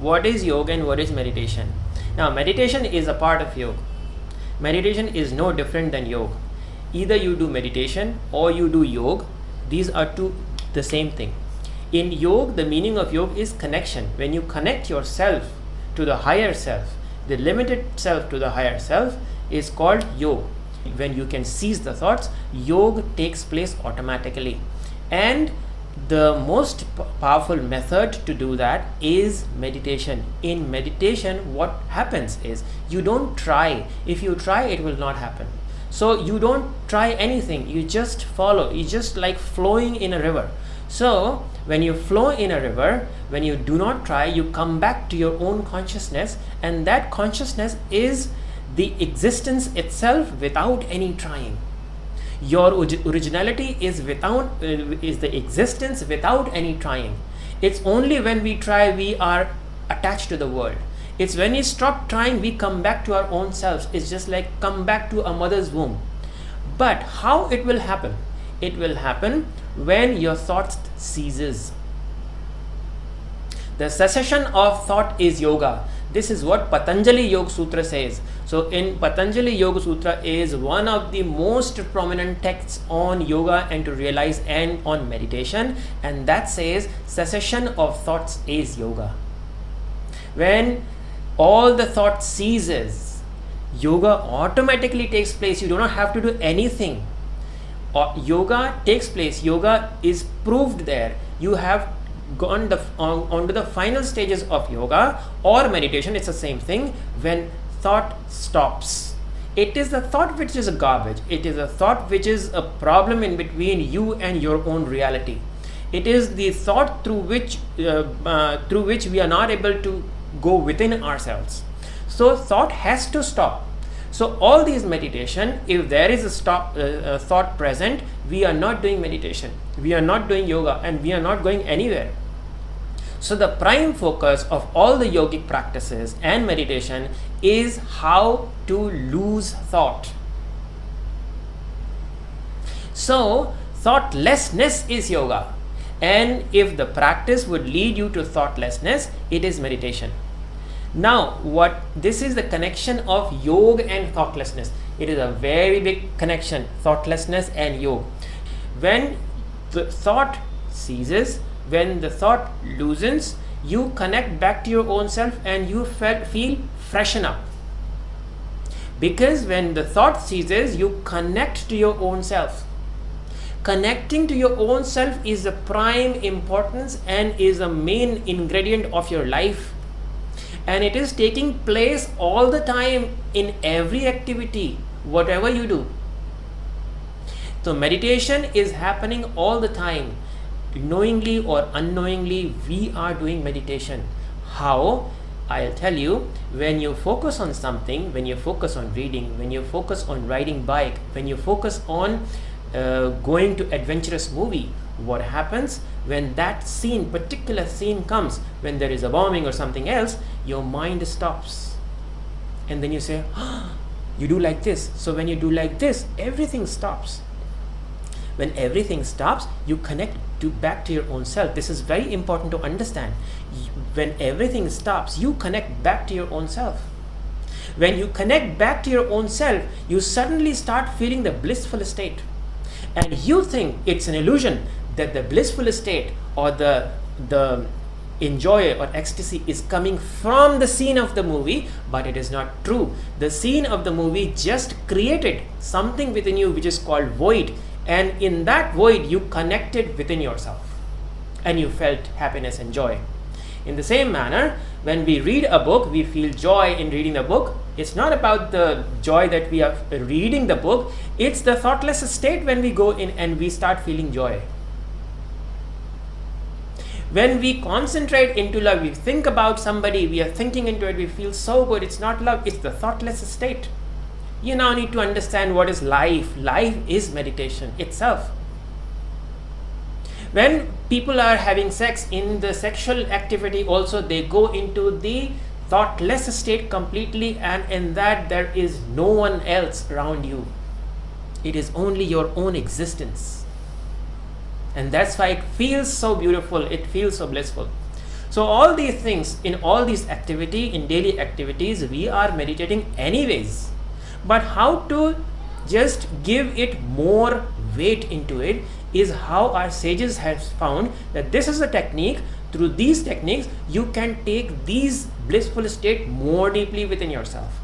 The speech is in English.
What is yoga and what is meditation? Now, meditation is a part of yoga. Meditation is no different than yoga. Either you do meditation or you do yoga. These are the same thing. In yoga, the meaning of yoga is connection. When you connect yourself to the higher self, the limited self to the higher self is called yoga. When you can seize the thoughts, yoga takes place automatically. And the most powerful method to do that is meditation. In meditation, what happens is you don't try. If you try, it will not happen. So you don't try anything, you just follow. You just like flowing in a river. So when you flow in a river, when you do not try, you come back to your own consciousness, and that consciousness is the existence itself without any trying. Your originality is the existence without any trying. It's only when we try we are attached to the world. It's when we stop trying we come back to our own selves. It's just like come back to a mother's womb. But how it will happen? It will happen when your thought ceases. The cessation of thought is yoga. This is what Patanjali Yoga Sutra says. So in Patanjali Yoga Sutra is one of the most prominent texts on yoga and to realize and on meditation, and that says cessation of thoughts is yoga. When all the thought ceases, yoga automatically takes place. You do not have to do anything. Yoga takes place. Yoga is proved there. You have gone onto the final stages of yoga or meditation. It's the same thing. When thought stops, it is the thought which is a garbage. It is a thought which is a problem in between you and your own reality. It is the thought through which we are not able to go within ourselves. So thought has to stop. So all these meditation, if there is a thought present, we are not doing meditation, we are not doing yoga, and we are not going anywhere. So the prime focus of all the yogic practices and meditation is how to lose thought. So thoughtlessness is yoga, and if the practice would lead you to thoughtlessness, it is meditation. Now, this is the connection of yoga and thoughtlessness. It is a very big connection, thoughtlessness and yoga. When the thought ceases, when the thought loosens, you connect back to your own self and you feel freshen up. Because when the thought ceases, you connect to your own self. Connecting to your own self is the prime importance and is a main ingredient of your life. And it is taking place all the time in every activity, whatever you do. So meditation is happening all the time. Knowingly or unknowingly, we are doing meditation. How? I'll tell you. When you focus on something, when you focus on reading, when you focus on riding bike, when you focus on going to adventurous movie, what happens when that particular scene comes, when there is a bombing or something else, your mind stops, and then you say, you do like this. So when you do like this, everything stops. When everything stops, you connect back to your own self. This is very important to understand. When everything stops, you connect back to your own self. When you connect back to your own self, you suddenly start feeling the blissful state, and you think it's an illusion that the blissful state or the enjoy or ecstasy is coming from the scene of the movie, but it is not true. The scene of the movie just created something within you which is called void, and in that void you connected within yourself and you felt happiness and joy. In the same manner, when we read a book, we feel joy in reading the book. It's not about the joy that we are reading the book, it's the thoughtless state when we go in and we start feeling joy. When we concentrate into love, we think about somebody, we are thinking into it, we feel so good. It's not love, it's the thoughtless state. You now need to understand what is life. Life is meditation itself. When people are having sex, in the sexual activity also, they go into the thoughtless state completely, and in that there is no one else around you. It is only your own existence. And that's why it feels so beautiful, it feels so blissful. So all these things, in all these activity, in daily activities, we are meditating anyways. But how to just give it more weight into it is how our sages have found that this is a technique. Through these techniques, you can take these blissful state more deeply within yourself.